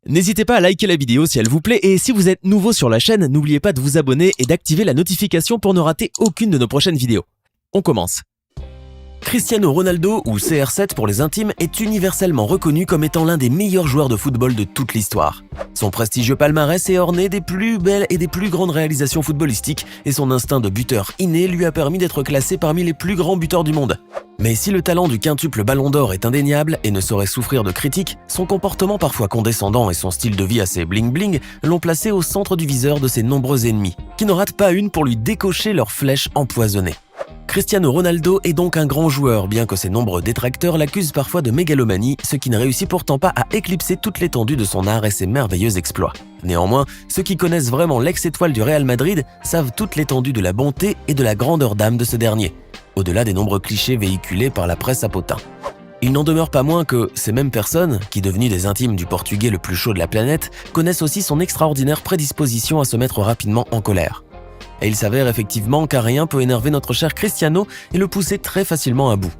N'hésitez pas à liker la vidéo si elle vous plaît et si vous êtes nouveau sur la chaîne, n'oubliez pas de vous abonner et d'activer la notification pour ne rater aucune de nos prochaines vidéos. On commence. Cristiano Ronaldo, ou CR7 pour les intimes, est universellement reconnu comme étant l'un des meilleurs joueurs de football de toute l'histoire. Son prestigieux palmarès est orné des plus belles et des plus grandes réalisations footballistiques et son instinct de buteur inné lui a permis d'être classé parmi les plus grands buteurs du monde. Mais si le talent du quintuple Ballon d'Or est indéniable et ne saurait souffrir de critiques, son comportement parfois condescendant et son style de vie assez bling-bling l'ont placé au centre du viseur de ses nombreux ennemis, qui ne ratent pas une pour lui décocher leurs flèches empoisonnées. Cristiano Ronaldo est donc un grand joueur, bien que ses nombreux détracteurs l'accusent parfois de mégalomanie, ce qui ne réussit pourtant pas à éclipser toute l'étendue de son art et ses merveilleux exploits. Néanmoins, ceux qui connaissent vraiment l'ex-étoile du Real Madrid savent toute l'étendue de la bonté et de la grandeur d'âme de ce dernier, au-delà des nombreux clichés véhiculés par la presse à potins. Il n'en demeure pas moins que ces mêmes personnes, qui devenues des intimes du Portugais le plus chaud de la planète, connaissent aussi son extraordinaire prédisposition à se mettre rapidement en colère. Et il s'avère effectivement qu'un rien peut énerver notre cher Cristiano et le pousser très facilement à bout.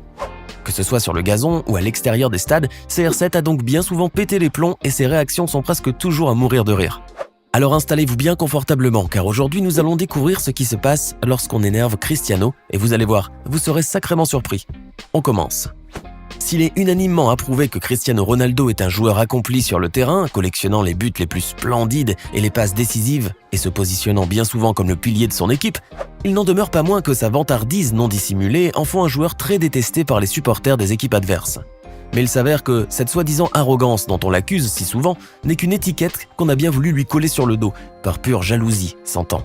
Que ce soit sur le gazon ou à l'extérieur des stades, CR7 a donc bien souvent pété les plombs et ses réactions sont presque toujours à mourir de rire. Alors installez-vous bien confortablement car aujourd'hui nous allons découvrir ce qui se passe lorsqu'on énerve Cristiano et vous allez voir, vous serez sacrément surpris. On commence. S'il est unanimement approuvé que Cristiano Ronaldo est un joueur accompli sur le terrain, collectionnant les buts les plus splendides et les passes décisives et se positionnant bien souvent comme le pilier de son équipe, il n'en demeure pas moins que sa vantardise non dissimulée en font un joueur très détesté par les supporters des équipes adverses. Mais il s'avère que cette soi-disant arrogance dont on l'accuse si souvent n'est qu'une étiquette qu'on a bien voulu lui coller sur le dos, par pure jalousie, s'entend.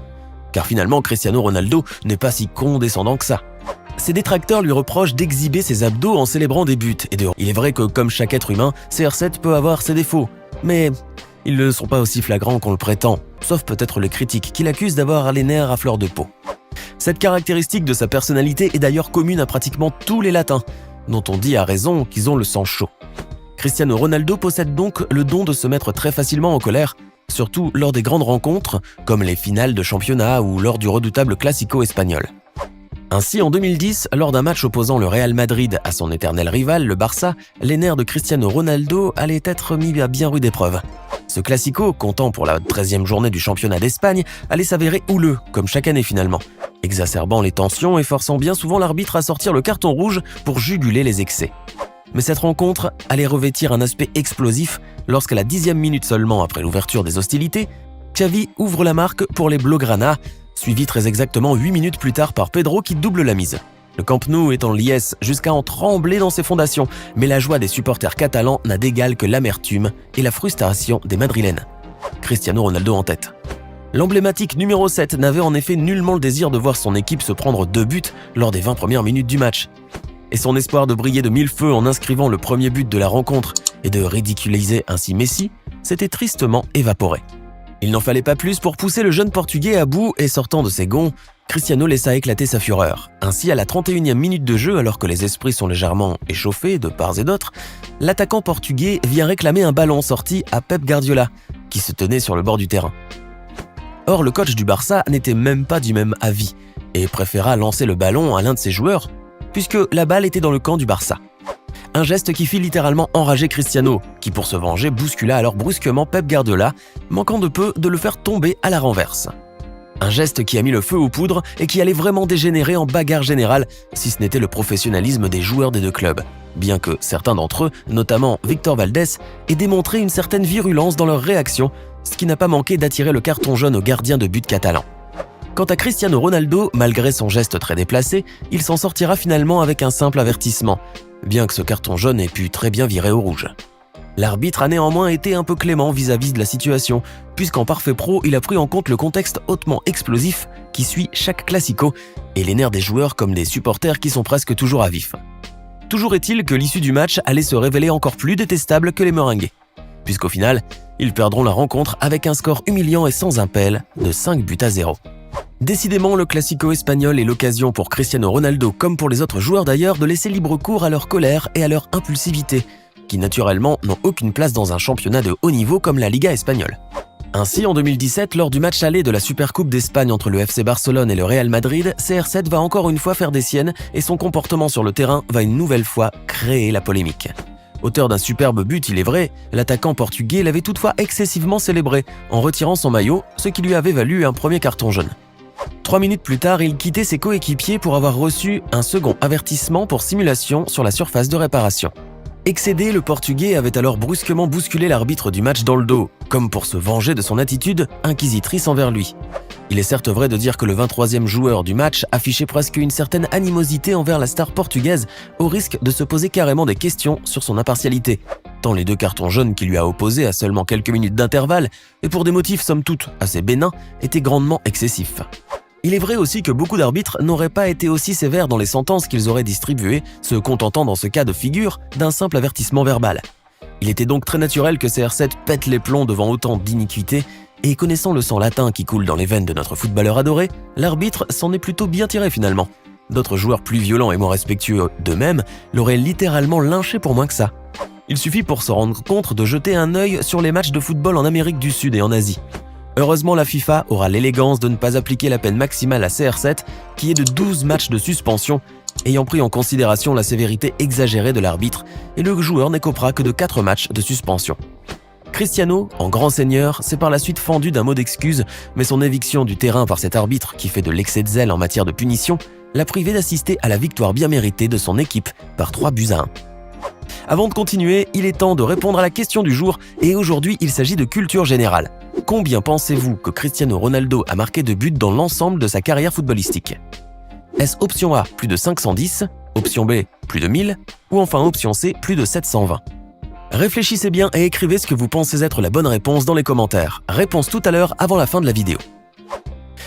Car finalement Cristiano Ronaldo n'est pas si condescendant que ça. Ses détracteurs lui reprochent d'exhiber ses abdos en célébrant des buts. Et il est vrai que, comme chaque être humain, CR7 peut avoir ses défauts. Mais ils ne sont pas aussi flagrants qu'on le prétend, sauf peut-être les critiques qui l'accusent d'avoir les nerfs à fleur de peau. Cette caractéristique de sa personnalité est d'ailleurs commune à pratiquement tous les latins, dont on dit à raison qu'ils ont le sang chaud. Cristiano Ronaldo possède donc le don de se mettre très facilement en colère, surtout lors des grandes rencontres, comme les finales de championnat ou lors du redoutable Classico espagnol. Ainsi, en 2010, lors d'un match opposant le Real Madrid à son éternel rival, le Barça, les nerfs de Cristiano Ronaldo allaient être mis à bien rude épreuve. Ce Classico, comptant pour la 13e journée du championnat d'Espagne, allait s'avérer houleux, comme chaque année finalement, exacerbant les tensions et forçant bien souvent l'arbitre à sortir le carton rouge pour juguler les excès. Mais cette rencontre allait revêtir un aspect explosif lorsqu'à la 10e minute seulement après l'ouverture des hostilités, Xavi ouvre la marque pour les Blaugrana, suivi très exactement 8 minutes plus tard par Pedro qui double la mise. Le Camp Nou est en liesse jusqu'à en trembler dans ses fondations, mais la joie des supporters catalans n'a d'égal que l'amertume et la frustration des Madrilènes. Cristiano Ronaldo en tête. L'emblématique numéro 7 n'avait en effet nullement le désir de voir son équipe se prendre 2 buts lors des 20 premières minutes du match. Et son espoir de briller de mille feux en inscrivant le premier but de la rencontre et de ridiculiser ainsi Messi s'était tristement évaporé. Il n'en fallait pas plus pour pousser le jeune Portugais à bout et sortant de ses gonds, Cristiano laissa éclater sa fureur. Ainsi, à la 31e minute de jeu, alors que les esprits sont légèrement échauffés de part et d'autre, l'attaquant portugais vient réclamer un ballon sorti à Pep Guardiola, qui se tenait sur le bord du terrain. Or, le coach du Barça n'était même pas du même avis et préféra lancer le ballon à l'un de ses joueurs, puisque la balle était dans le camp du Barça. Un geste qui fit littéralement enrager Cristiano, qui pour se venger bouscula alors brusquement Pep Guardiola, manquant de peu de le faire tomber à la renverse. Un geste qui a mis le feu aux poudres et qui allait vraiment dégénérer en bagarre générale si ce n'était le professionnalisme des joueurs des deux clubs, bien que certains d'entre eux, notamment Victor Valdés, aient démontré une certaine virulence dans leur réaction, ce qui n'a pas manqué d'attirer le carton jaune au gardien de but catalan. Quant à Cristiano Ronaldo, malgré son geste très déplacé, il s'en sortira finalement avec un simple avertissement, bien que ce carton jaune ait pu très bien virer au rouge. L'arbitre a néanmoins été un peu clément vis-à-vis de la situation, puisqu'en parfait pro, il a pris en compte le contexte hautement explosif qui suit chaque Classico et les nerfs des joueurs comme des supporters qui sont presque toujours à vif. Toujours est-il que l'issue du match allait se révéler encore plus détestable que les meringues, puisqu'au final, ils perdront la rencontre avec un score humiliant et sans appel de 5-0. Décidément, le Classico espagnol est l'occasion pour Cristiano Ronaldo, comme pour les autres joueurs d'ailleurs, de laisser libre cours à leur colère et à leur impulsivité, qui naturellement n'ont aucune place dans un championnat de haut niveau comme la Liga espagnole. Ainsi, en 2017, lors du match aller de la Supercoupe d'Espagne entre le FC Barcelone et le Real Madrid, CR7 va encore une fois faire des siennes et son comportement sur le terrain va une nouvelle fois créer la polémique. Auteur d'un superbe but, il est vrai, l'attaquant portugais l'avait toutefois excessivement célébré en retirant son maillot, ce qui lui avait valu un premier carton jaune. 3 minutes plus tard, il quittait ses coéquipiers pour avoir reçu un second avertissement pour simulation sur la surface de réparation. Excédé, le Portugais avait alors brusquement bousculé l'arbitre du match dans le dos, comme pour se venger de son attitude inquisitrice envers lui. Il est certes vrai de dire que le 23e joueur du match affichait presque une certaine animosité envers la star portugaise, au risque de se poser carrément des questions sur son impartialité, tant les 2 cartons jaunes qu'il lui a opposés à seulement quelques minutes d'intervalle, et pour des motifs somme toute assez bénins, étaient grandement excessifs. Il est vrai aussi que beaucoup d'arbitres n'auraient pas été aussi sévères dans les sentences qu'ils auraient distribuées, se contentant dans ce cas de figure d'un simple avertissement verbal. Il était donc très naturel que CR7 pète les plombs devant autant d'iniquités, et connaissant le sang latin qui coule dans les veines de notre footballeur adoré, l'arbitre s'en est plutôt bien tiré finalement. D'autres joueurs plus violents et moins respectueux d'eux-mêmes l'auraient littéralement lynché pour moins que ça. Il suffit pour se rendre compte de jeter un œil sur les matchs de football en Amérique du Sud et en Asie. Heureusement, la FIFA aura l'élégance de ne pas appliquer la peine maximale à CR7, qui est de 12 matchs de suspension, ayant pris en considération la sévérité exagérée de l'arbitre, et le joueur n'écopera que de 4 matchs de suspension. Cristiano, en grand seigneur, s'est par la suite fendu d'un mot d'excuse, mais son éviction du terrain par cet arbitre, qui fait de l'excès de zèle en matière de punition, l'a privé d'assister à la victoire bien méritée de son équipe par 3-1. Avant de continuer, il est temps de répondre à la question du jour, et aujourd'hui il s'agit de culture générale. Combien pensez-vous que Cristiano Ronaldo a marqué de buts dans l'ensemble de sa carrière footballistique? Est-ce option A, plus de 510, option B, plus de 1000, ou enfin option C, plus de 720? Réfléchissez bien et écrivez ce que vous pensez être la bonne réponse dans les commentaires. Réponse tout à l'heure avant la fin de la vidéo.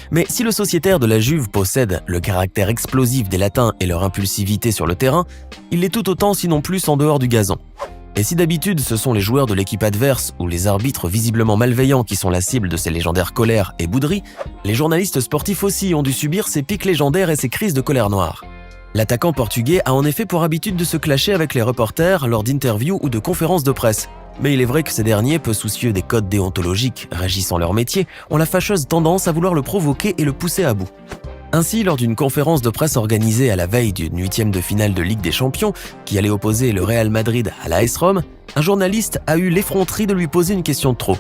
Mais si le sociétaire de la Juve possède le caractère explosif des Latins et leur impulsivité sur le terrain, il l'est tout autant sinon plus en dehors du gazon. Et si d'habitude ce sont les joueurs de l'équipe adverse ou les arbitres visiblement malveillants qui sont la cible de ces légendaires colères et bouderies, les journalistes sportifs aussi ont dû subir ces pics légendaires et ces crises de colère noire. L'attaquant portugais a en effet pour habitude de se clasher avec les reporters lors d'interviews ou de conférences de presse. Mais il est vrai que ces derniers, peu soucieux des codes déontologiques régissant leur métier, ont la fâcheuse tendance à vouloir le provoquer et le pousser à bout. Ainsi, lors d'une conférence de presse organisée à la veille d'une 8e de finale de Ligue des Champions, qui allait opposer le Real Madrid à l'AS Rome, un journaliste a eu l'effronterie de lui poser une question de trop.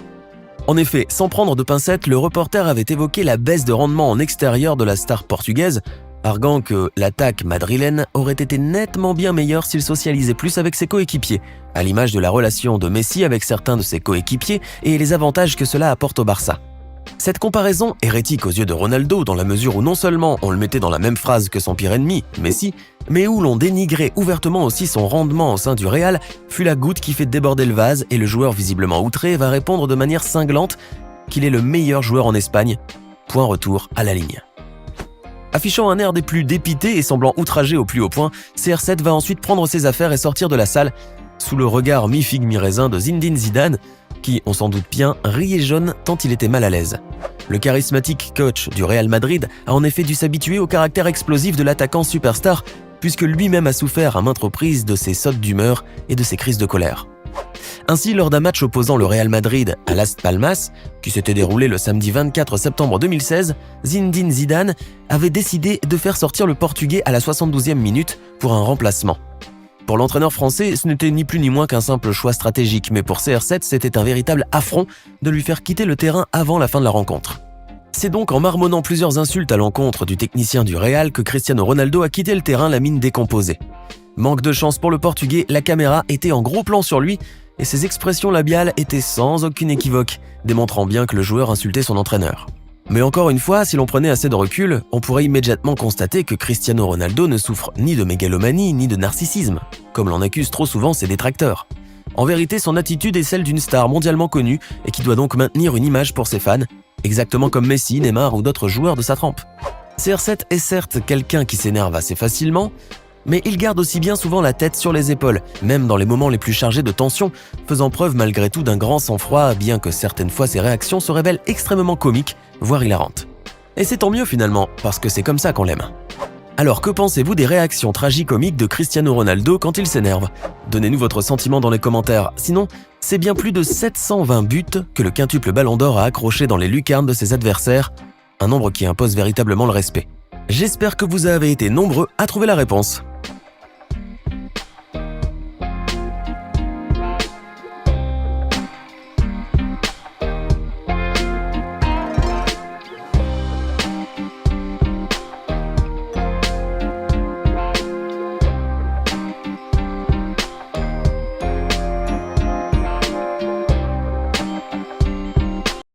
En effet, sans prendre de pincettes, le reporter avait évoqué la baisse de rendement en extérieur de la star portugaise, arguant que l'attaque madrilène aurait été nettement bien meilleure s'il socialisait plus avec ses coéquipiers, à l'image de la relation de Messi avec certains de ses coéquipiers et les avantages que cela apporte au Barça. Cette comparaison, hérétique aux yeux de Ronaldo dans la mesure où non seulement on le mettait dans la même phrase que son pire ennemi, Messi, mais où l'on dénigrait ouvertement aussi son rendement au sein du Real, fut la goutte qui fait déborder le vase et le joueur visiblement outré va répondre de manière cinglante qu'il est le meilleur joueur en Espagne. Point retour à la ligne. Affichant un air des plus dépités et semblant outragé au plus haut point, CR7 va ensuite prendre ses affaires et sortir de la salle, sous le regard mi-figue mi-raisin de Zinedine Zidane, qui, on s'en doute bien, riait jaune tant il était mal à l'aise. Le charismatique coach du Real Madrid a en effet dû s'habituer au caractère explosif de l'attaquant superstar, puisque lui-même a souffert à maintes reprises de ses sautes d'humeur et de ses crises de colère. Ainsi, lors d'un match opposant le Real Madrid à Las Palmas, qui s'était déroulé le samedi 24 septembre 2016, Zinedine Zidane avait décidé de faire sortir le Portugais à la 72e minute pour un remplacement. Pour l'entraîneur français, ce n'était ni plus ni moins qu'un simple choix stratégique, mais pour CR7, c'était un véritable affront de lui faire quitter le terrain avant la fin de la rencontre. C'est donc en marmonnant plusieurs insultes à l'encontre du technicien du Real que Cristiano Ronaldo a quitté le terrain la mine décomposée. Manque de chance pour le Portugais, la caméra était en gros plan sur lui et ses expressions labiales étaient sans aucune équivoque, démontrant bien que le joueur insultait son entraîneur. Mais encore une fois, si l'on prenait assez de recul, on pourrait immédiatement constater que Cristiano Ronaldo ne souffre ni de mégalomanie ni de narcissisme, comme l'en accusent trop souvent ses détracteurs. En vérité, son attitude est celle d'une star mondialement connue et qui doit donc maintenir une image pour ses fans, exactement comme Messi, Neymar ou d'autres joueurs de sa trempe. CR7 est certes quelqu'un qui s'énerve assez facilement, mais il garde aussi bien souvent la tête sur les épaules, même dans les moments les plus chargés de tension, faisant preuve malgré tout d'un grand sang-froid, bien que certaines fois ses réactions se révèlent extrêmement comiques, voire hilarantes. Et c'est tant mieux finalement, parce que c'est comme ça qu'on l'aime. Alors que pensez-vous des réactions tragicomiques de Cristiano Ronaldo quand il s'énerve? Donnez-nous votre sentiment dans les commentaires, sinon c'est bien plus de 720 buts que le quintuple Ballon d'Or a accroché dans les lucarnes de ses adversaires, un nombre qui impose véritablement le respect. J'espère que vous avez été nombreux à trouver la réponse.